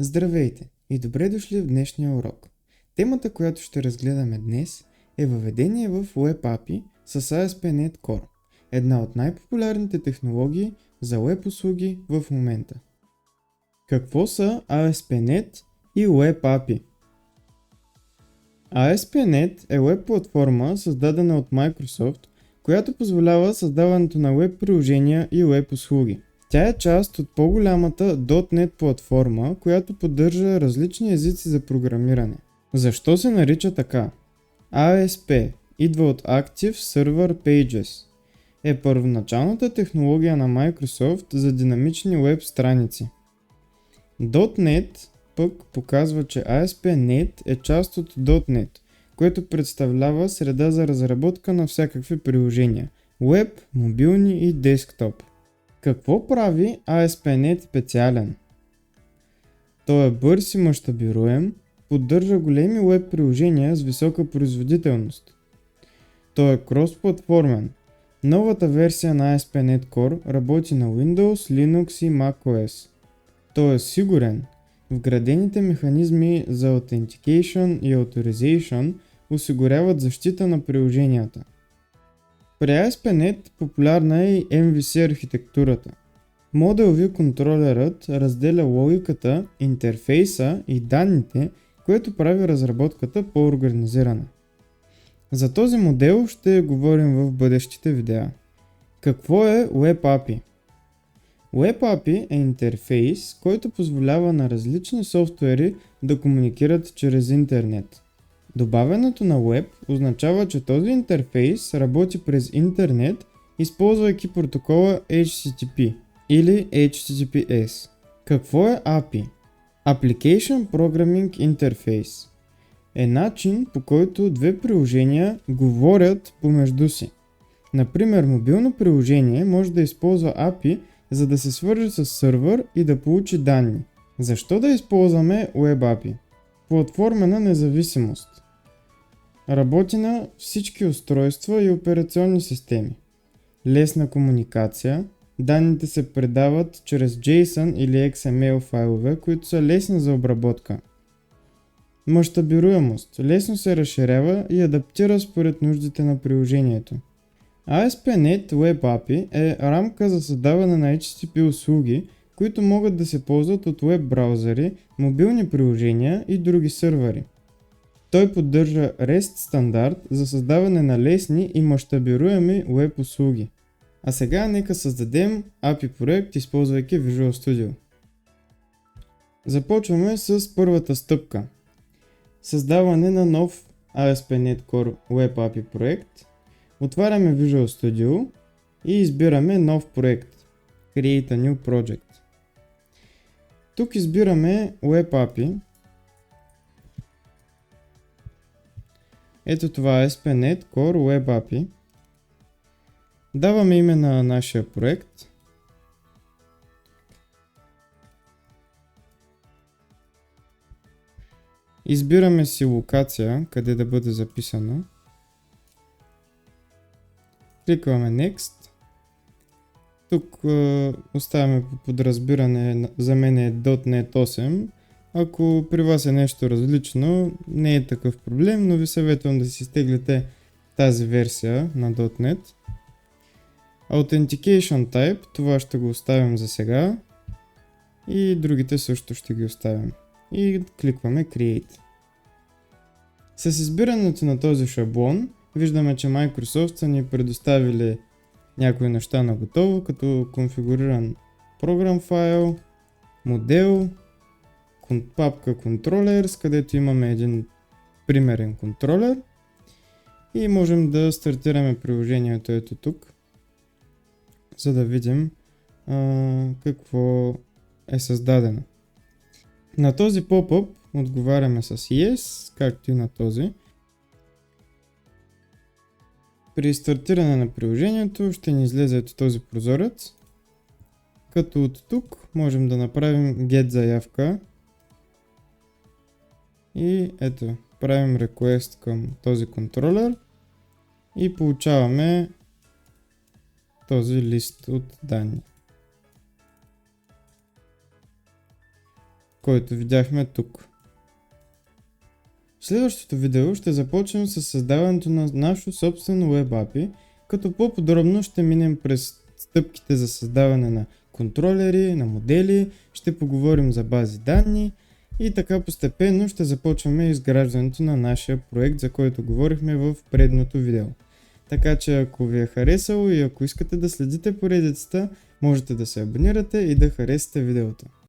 Здравейте и добре дошли в днешния урок. Темата, която ще разгледаме днес е въведение в Web API с ASP.NET Core, една от най-популярните технологии за Web услуги в момента. Какво са ASP.NET и Web API? ASP.NET е Web платформа, създадена от Microsoft, която позволява създаването на Web приложения и Web услуги. Тя е част от по-голямата .NET платформа, която поддържа различни езици за програмиране. Защо се нарича така? ASP идва от Active Server Pages. Е първоначалната технология на Microsoft за динамични веб страници. .NET пък показва, че ASP.NET е част от .NET, което представлява среда за разработка на всякакви приложения – веб, мобилни и десктоп. Какво прави ASP.NET специален? Той е бърз и мащабируем, поддържа големи веб приложения с висока производителност. Той е кросплатформен. Новата версия на ASP.NET Core работи на Windows, Linux и macOS. Той е сигурен. Вградените механизми за Authentication и Authorization осигуряват защита на приложенията. При ASP.NET популярна е и MVC архитектурата. Model View контролерът разделя логиката, интерфейса и данните, което прави разработката по-организирана. За този модел ще говорим в бъдещите видеа. Какво е Web API? Web API е интерфейс, който позволява на различни софтуери да комуникират чрез интернет. Добавянето на Web означава, че този интерфейс работи през интернет, използвайки протокола HTTP или HTTPS. Какво е API? Application Programming Interface е начин, по който две приложения говорят помежду си. Например, мобилно приложение може да използва API, за да се свърже с сървър и да получи данни. Защо да използваме Web API? Платформена независимост. Работи на всички устройства и операционни системи. Лесна комуникация. Данните се предават чрез JSON или XML файлове, които са лесни за обработка. Мащабируемост. Лесно се разширява и адаптира според нуждите на приложението. ASP.NET Web API е рамка за създаване на HTTP услуги, които могат да се ползват от веб браузъри, мобилни приложения и други сървъри. Той поддържа REST стандарт за създаване на лесни и мащабируеми веб услуги. А сега нека създадем API проект, използвайки Visual Studio. Започваме с първата стъпка. Създаване на нов ASP.NET Core Web API проект. Отваряме Visual Studio и избираме нов проект. Create a new project. Тук избираме Web API. Ето това е ASP.NET Core Web API. Даваме име на нашия проект. Избираме си локация, къде да бъде записано. Кликваме Next. Тук оставяме по подразбиране, за мен е .NET 8. Ако при вас е нещо различно, не е такъв проблем, но ви съветвам да си изтеглите тази версия на .NET. Authentication Type, това ще го оставим за сега. И другите също ще ги оставим. И кликваме Create. С избирането на този шаблон, виждаме, че Microsoft са ни предоставили някои неща на готово, като конфигуриран програм файл, модел, папка Controllers, където имаме един примерен контролер и можем да стартираме приложението ето тук, за да видим какво е създадено. На този поп-up отговаряме с Yes, както и на този. При стартиране на приложението ще ни излезе ето този прозорец, като от тук можем да направим Get заявка и ето, правим request към този контролер и получаваме този лист от данни. който видяхме тук. В следващото видео ще започнем с създаването на наше собствено Web API, като по-подробно ще минем през стъпките за създаване на контролери, на модели, ще поговорим за бази данни и така постепенно ще започваме изграждането на нашия проект, за който говорихме в предното видео. Така че ако ви е харесало и ако искате да следите поредицата, можете да се абонирате и да харесате видеото.